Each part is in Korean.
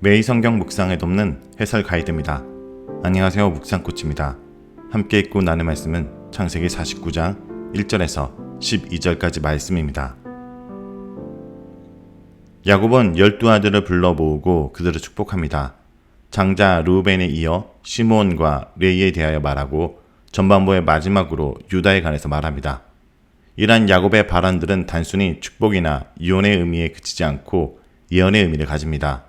매일 성경 묵상에 돕는 해설 가이드입니다. 안녕하세요, 묵상코치입니다. 함께 읽고 나눌 말씀은 창세기 49장 1절에서 12절까지 말씀입니다. 야곱은 12아들을 불러 모으고 그들을 축복합니다. 장자 르우벤에 이어 시므온과 레이에 대하여 말하고 전반부의 마지막으로 유다에 관해서 말합니다. 이러한 야곱의 발언들은 단순히 축복이나 유언의 의미에 그치지 않고 예언의 의미를 가집니다.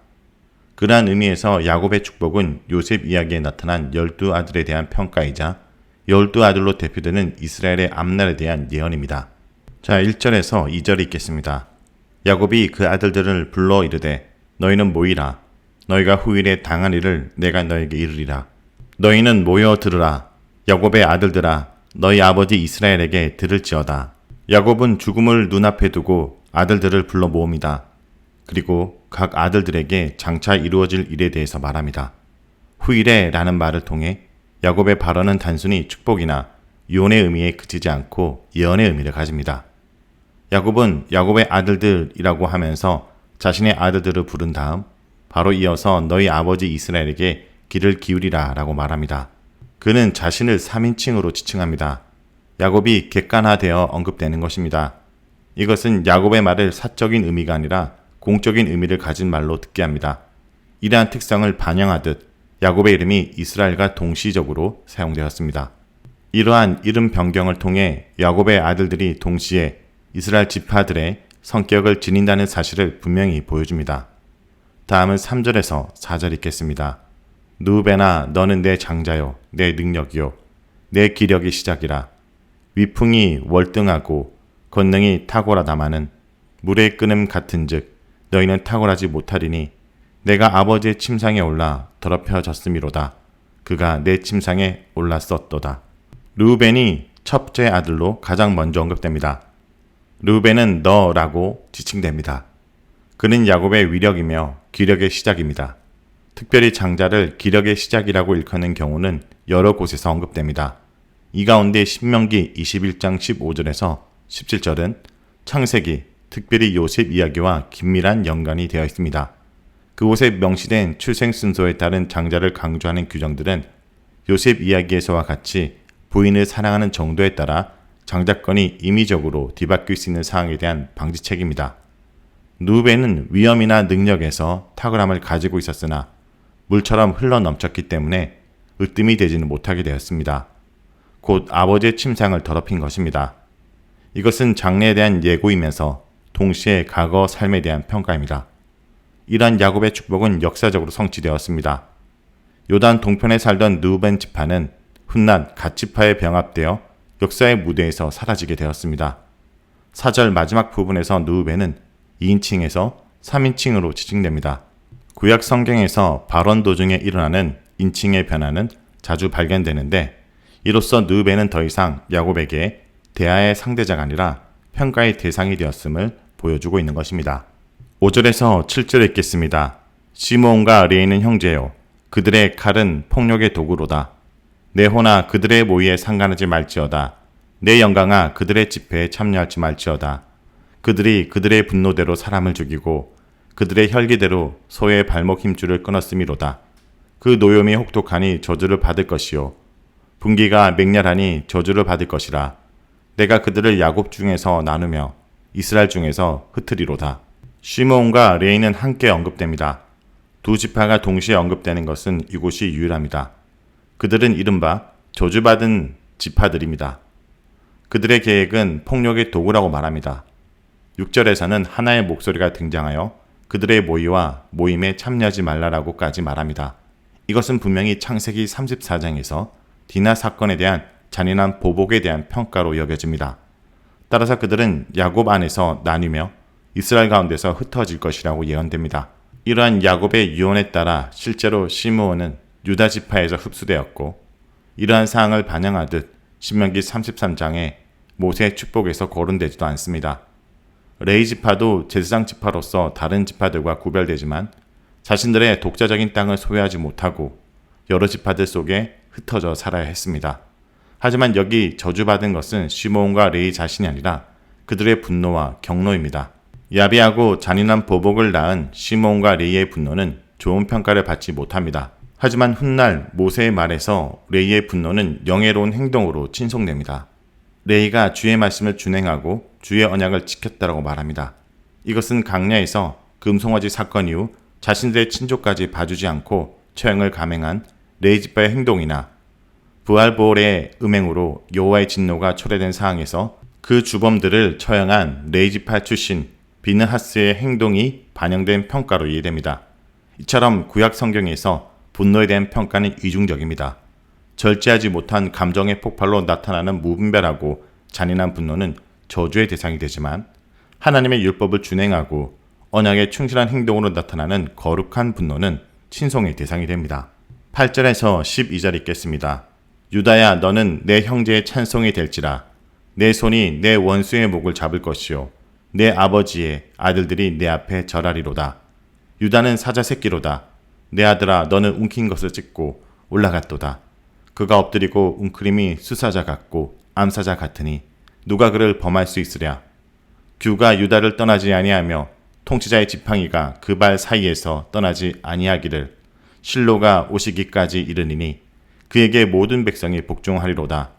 그러한 의미에서 야곱의 축복은 요셉 이야기에 나타난 12아들에 대한 평가이자 12아들로 대표되는 이스라엘의 앞날에 대한 예언입니다. 자, 1절에서 2절을 읽겠습니다. 야곱이 그 아들들을 불러 이르되 너희는 모이라. 너희가 후일에 당한 일을 내가 너희에게 이르리라. 너희는 모여 들으라. 야곱의 아들들아, 너희 아버지 이스라엘에게 들을지어다. 야곱은 죽음을 눈앞에 두고 아들들을 불러 모읍니다. 그리고 각 아들들에게 장차 이루어질 일에 대해서 말합니다. 후일에 라는 말을 통해 야곱의 발언은 단순히 축복이나 유언의 의미에 그치지 않고 예언의 의미를 가집니다. 야곱은 야곱의 아들들이라고 하면서 자신의 아들들을 부른 다음 바로 이어서 너희 아버지 이스라엘에게 귀를 기울이라 라고 말합니다. 그는 자신을 3인칭으로 지칭합니다. 야곱이 객관화되어 언급되는 것입니다. 이것은 야곱의 말을 사적인 의미가 아니라 공적인 의미를 가진 말로 듣게 합니다. 이러한 특성을 반영하듯 야곱의 이름이 이스라엘과 동시적으로 사용되었습니다. 이러한 이름 변경을 통해 야곱의 아들들이 동시에 이스라엘 지파들의 성격을 지닌다는 사실을 분명히 보여줍니다. 다음은 3절에서 4절 읽겠습니다. 르우벤아, 너는 내 장자요, 내 능력이요, 내 기력의 시작이라. 위풍이 월등하고 권능이 탁월하다마는 물의 끓음 같은즉 너희는 탁월하지 못하리니 내가 아버지의 침상에 올라 더럽혀졌음이로다. 그가 내 침상에 올랐었도다. 르우벤이 첫째 아들로 가장 먼저 언급됩니다. 르우벤은 너라고 지칭됩니다. 그는 야곱의 위력이며 기력의 시작입니다. 특별히 장자를 기력의 시작이라고 일컫는 경우는 여러 곳에서 언급됩니다. 이 가운데 신명기 21장 15절에서 17절은 창세기, 특별히 요셉 이야기와 긴밀한 연관이 되어 있습니다. 그곳에 명시된 출생 순서에 따른 장자를 강조하는 규정들은 요셉 이야기에서와 같이 부인을 사랑하는 정도에 따라 장자권이 임의적으로 뒤바뀔 수 있는 사항에 대한 방지책입니다. 르우벤은 위엄이나 능력에서 탁월함을 가지고 있었으나 물처럼 흘러 넘쳤기 때문에 으뜸이 되지는 못하게 되었습니다. 곧 아버지의 침상을 더럽힌 것입니다. 이것은 장래에 대한 예고이면서 동시에 과거 삶에 대한 평가입니다. 이러한 야곱의 축복은 역사적으로 성취되었습니다. 요단 동편에 살던 르우벤 지파는 훗날 갓 지파에 병합되어 역사의 무대에서 사라지게 되었습니다. 4절 마지막 부분에서 르우벤은 2인칭에서 3인칭으로 지칭됩니다. 구약 성경에서 발언 도중에 일어나는 인칭의 변화는 자주 발견되는데 이로써 르우벤은 더 이상 야곱에게 대화의 상대자가 아니라 평가의 대상이 되었음을 보여주고 있는 것입니다. 5절에서 7절 읽겠습니다. 시므온과 레이는 형제요. 그들의 칼은 폭력의 도구로다. 내 호나 그들의 모의에 상관하지 말지어다. 내 영광아 그들의 집회에 참여하지 말지어다. 그들이 그들의 분노대로 사람을 죽이고 그들의 혈기대로 소의 발목 힘줄을 끊었음이로다. 그 노염이 혹독하니 저주를 받을 것이요. 분기가 맹렬하니 저주를 받을 것이라. 내가 그들을 야곱 중에서 나누며 이스라엘 중에서 흩으리로다. 시므온과 레이는 함께 언급됩니다. 두 지파가 동시에 언급되는 것은 이곳이 유일합니다. 그들은 이른바 저주받은 지파들입니다. 그들의 계획은 폭력의 도구라고 말합니다. 6절에서는 하나의 목소리가 등장하여 그들의 모의와 모임에 참여하지 말라라고까지 말합니다. 이것은 분명히 창세기 34장에서 디나 사건에 대한 잔인한 보복에 대한 평가로 여겨집니다. 따라서 그들은 야곱 안에서 나뉘며 이스라엘 가운데서 흩어질 것이라고 예언됩니다. 이러한 야곱의 유언에 따라 실제로 시므온은 유다 지파에서 흡수되었고 이러한 사항을 반영하듯 신명기 33장에 모세의 축복에서 거론되지도 않습니다. 레이 지파도 제사장 지파로서 다른 지파들과 구별되지만 자신들의 독자적인 땅을 소유하지 못하고 여러 지파들 속에 흩어져 살아야 했습니다. 하지만 여기 저주받은 것은 시므온과 레이 자신이 아니라 그들의 분노와 경노입니다. 야비하고 잔인한 보복을 낳은 시므온과 레이의 분노는 좋은 평가를 받지 못합니다. 하지만 훗날 모세의 말에서 레이의 분노는 영예로운 행동으로 친송됩니다. 레이가 주의 말씀을 준행하고 주의 언약을 지켰다라고 말합니다. 이것은 강야에서 금송아지 사건 이후 자신들의 친족까지 봐주지 않고 처형을 감행한 레이 지파의 행동이나 부알보올의 음행으로 여호와의 진노가 초래된 상황에서 그 주범들을 처형한 레이 지파 출신 비느하스의 행동이 반영된 평가로 이해됩니다. 이처럼 구약 성경에서 분노에 대한 평가는 이중적입니다. 절제하지 못한 감정의 폭발로 나타나는 무분별하고 잔인한 분노는 저주의 대상이 되지만 하나님의 율법을 준행하고 언약에 충실한 행동으로 나타나는 거룩한 분노는 친송의 대상이 됩니다. 8절에서 12절 읽겠습니다. 유다야, 너는 내 형제의 찬송이 될지라. 내 손이 내 원수의 목을 잡을 것이요 내 아버지의 아들들이 내 앞에 절하리로다. 유다는 사자 새끼로다. 내 아들아, 너는 움킨 것을 찢고 올라갔도다. 그가 엎드리고 웅크림이 수사자 같고 암사자 같으니 누가 그를 범할 수 있으랴. 규가 유다를 떠나지 아니하며 통치자의 지팡이가 그 발 사이에서 떠나지 아니하기를 실로가 오시기까지 이르니니 그에게 모든 백성이 복종하리로다.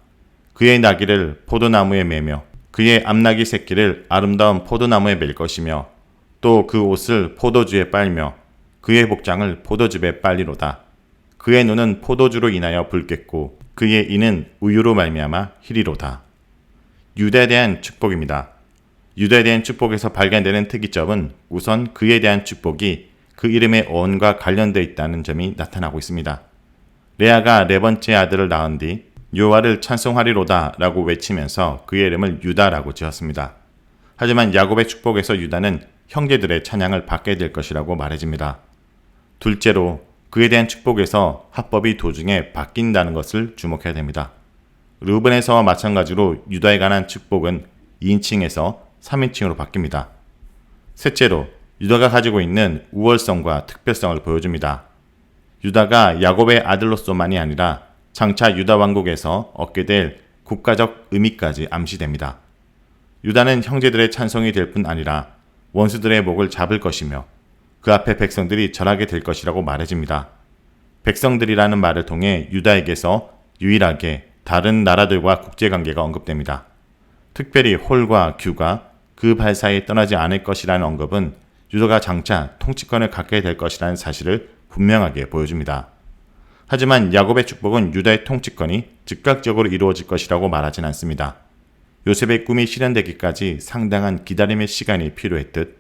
그의 나귀를 포도나무에 매며 그의 암나귀 새끼를 아름다운 포도나무에 맬 것이며 또 그 옷을 포도주에 빨며 그의 복장을 포도즙에 빨리로다. 그의 눈은 포도주로 인하여 붉겠고 그의 이는 우유로 말미암아 희리로다. 유다에 대한 축복입니다. 유다에 대한 축복에서 발견되는 특이점은 우선 그에 대한 축복이 그 이름의 어원과 관련되어 있다는 점이 나타나고 있습니다. 레아가 네 번째 아들을 낳은 뒤 여호와를 찬송하리로다 라고 외치면서 그의 이름을 유다라고 지었습니다. 하지만 야곱의 축복에서 유다는 형제들의 찬양을 받게 될 것이라고 말해집니다. 둘째로 그에 대한 축복에서 합법이 도중에 바뀐다는 것을 주목해야 됩니다. 르우벤에서와 마찬가지로 유다에 관한 축복은 2인칭에서 3인칭으로 바뀝니다. 셋째로 유다가 가지고 있는 우월성과 특별성을 보여줍니다. 유다가 야곱의 아들로서만이 아니라 장차 유다 왕국에서 얻게 될 국가적 의미까지 암시됩니다. 유다는 형제들의 찬송이 될 뿐 아니라 원수들의 목을 잡을 것이며 그 앞에 백성들이 절하게 될 것이라고 말해집니다. 백성들이라는 말을 통해 유다에게서 유일하게 다른 나라들과 국제관계가 언급됩니다. 특별히 홀과 규가 그 발 사이에 떠나지 않을 것이라는 언급은 유다가 장차 통치권을 갖게 될 것이라는 사실을 분명하게 보여줍니다. 하지만 야곱의 축복은 유다의 통치권이 즉각적으로 이루어질 것이라고 말하진 않습니다. 요셉의 꿈이 실현되기까지 상당한 기다림의 시간이 필요했듯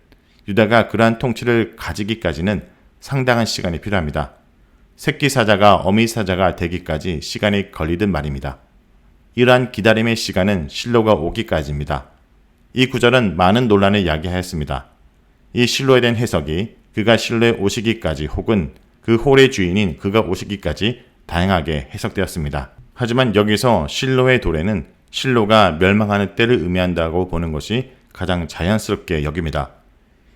유다가 그러한 통치를 가지기까지는 상당한 시간이 필요합니다. 새끼 사자가 어미 사자가 되기까지 시간이 걸리듯 말입니다. 이러한 기다림의 시간은 실로가 오기까지입니다. 이 구절은 많은 논란을 야기하였습니다. 이 실로에 대한 해석이 그가 실로에 오시기까지 혹은 그 홀의 주인인 그가 오시기까지 다양하게 해석되었습니다. 하지만 여기서 실로의 도래는 실로가 멸망하는 때를 의미한다고 보는 것이 가장 자연스럽게 여깁니다.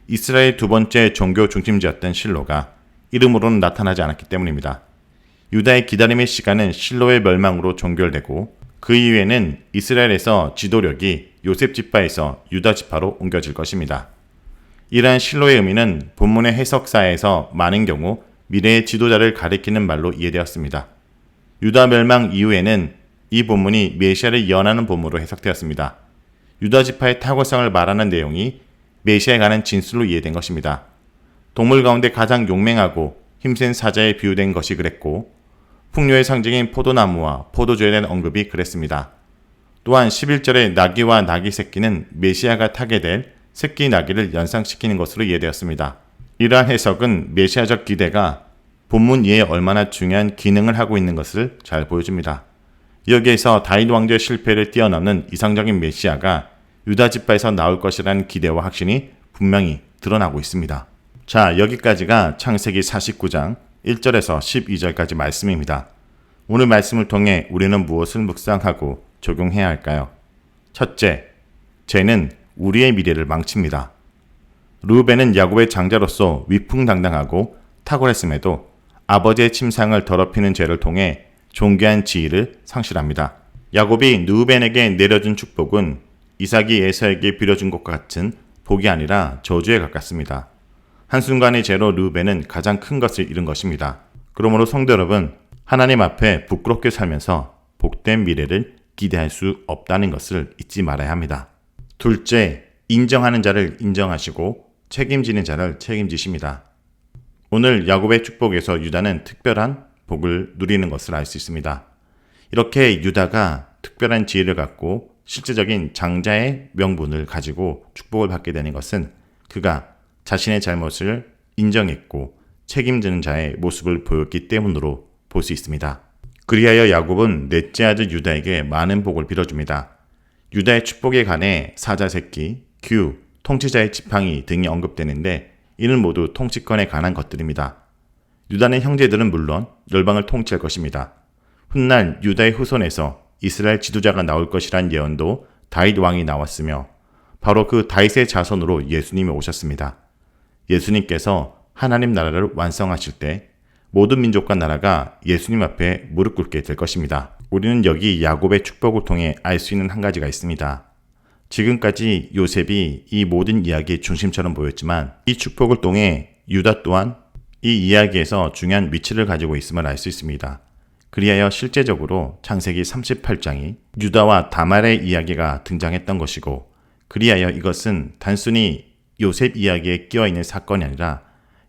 이스라엘 두 번째 종교 중심지였던 실로가 이름으로는 나타나지 않았기 때문입니다. 유다의 기다림의 시간은 실로의 멸망으로 종결되고 그 이후에는 이스라엘에서 지도력이 요셉 지파에서 유다 지파로 옮겨질 것입니다. 이러한 실로의 의미는 본문의 해석사에서 많은 경우 미래의 지도자를 가리키는 말로 이해되었습니다. 유다 멸망 이후에는 이 본문이 메시아를 예언하는 본문으로 해석되었습니다. 유다 지파의 탁월성을 말하는 내용이 메시아에 관한 진술로 이해된 것입니다. 동물 가운데 가장 용맹하고 힘센 사자에 비유된 것이 그랬고 풍요의 상징인 포도나무와 포도주에 대한 언급이 그랬습니다. 또한 11절의 나귀와 나귀 새끼는 메시아가 타게 될 새끼 나귀를 연상시키는 것으로 이해되었습니다. 이러한 해석은 메시아적 기대가 본문 이해에 얼마나 중요한 기능을 하고 있는 것을 잘 보여줍니다. 여기에서 다윗 왕조의 실패를 뛰어넘는 이상적인 메시아가 유다 지파에서 나올 것이라는 기대와 확신이 분명히 드러나고 있습니다. 자, 여기까지가 창세기 49장 1절에서 12절까지 말씀입니다. 오늘 말씀을 통해 우리는 무엇을 묵상하고 적용해야 할까요? 첫째, 죄는 우리의 미래를 망칩니다. 르우벤은 야곱의 장자로서 위풍당당하고 탁월했음에도 아버지의 침상을 더럽히는 죄를 통해 존귀한 지위를 상실합니다. 야곱이 르우벤에게 내려준 축복은 이삭이 에서에게 빌어준 것과 같은 복이 아니라 저주에 가깝습니다. 한순간의 죄로 르우벤은 가장 큰 것을 잃은 것입니다. 그러므로 성도 여러분, 하나님 앞에 부끄럽게 살면서 복된 미래를 기대할 수 없다는 것을 잊지 말아야 합니다. 둘째, 인정하는 자를 인정하시고 책임지는 자를 책임지십니다. 오늘 야곱의 축복에서 유다는 특별한 복을 누리는 것을 알 수 있습니다. 이렇게 유다가 특별한 지혜를 갖고 실제적인 장자의 명분을 가지고 축복을 받게 되는 것은 그가 자신의 잘못을 인정했고 책임지는 자의 모습을 보였기 때문으로 볼 수 있습니다. 그리하여 야곱은 넷째 아들 유다에게 많은 복을 빌어줍니다. 유다의 축복에 관해 사자 새끼, 규, 통치자의 지팡이 등이 언급되는데 이는 모두 통치권에 관한 것들입니다. 유다의 형제들은 물론 열방을 통치할 것입니다. 훗날 유다의 후손에서 이스라엘 지도자가 나올 것이란 예언도 다윗 왕이 나왔으며 바로 그 다윗의 자손으로 예수님이 오셨습니다. 예수님께서 하나님 나라를 완성하실 때 모든 민족과 나라가 예수님 앞에 무릎 꿇게 될 것입니다. 우리는 여기 야곱의 축복을 통해 알 수 있는 한 가지가 있습니다. 지금까지 요셉이 이 모든 이야기의 중심처럼 보였지만 이 축복을 통해 유다 또한 이 이야기에서 중요한 위치를 가지고 있음을 알 수 있습니다. 그리하여 실제적으로 창세기 38장이 유다와 다말의 이야기가 등장했던 것이고 그리하여 이것은 단순히 요셉 이야기에 끼어있는 사건이 아니라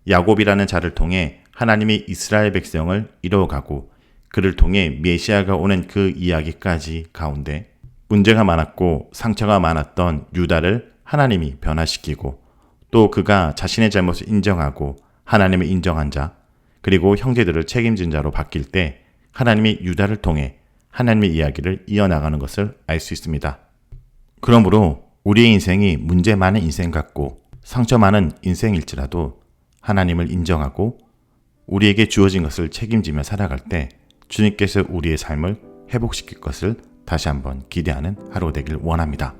야곱이라는 자를 통해 하나님이 이스라엘 백성을 이루어가고 그를 통해 메시아가 오는 그 이야기까지 가운데 문제가 많았고 상처가 많았던 유다를 하나님이 변화시키고 또 그가 자신의 잘못을 인정하고 하나님을 인정한 자 그리고 형제들을 책임진 자로 바뀔 때 하나님이 유다를 통해 하나님의 이야기를 이어나가는 것을 알 수 있습니다. 그러므로 우리의 인생이 문제 많은 인생 같고 상처 많은 인생일지라도 하나님을 인정하고 우리에게 주어진 것을 책임지며 살아갈 때 주님께서 우리의 삶을 회복시킬 것을 다시 한번 기대하는 하루 되길 원합니다.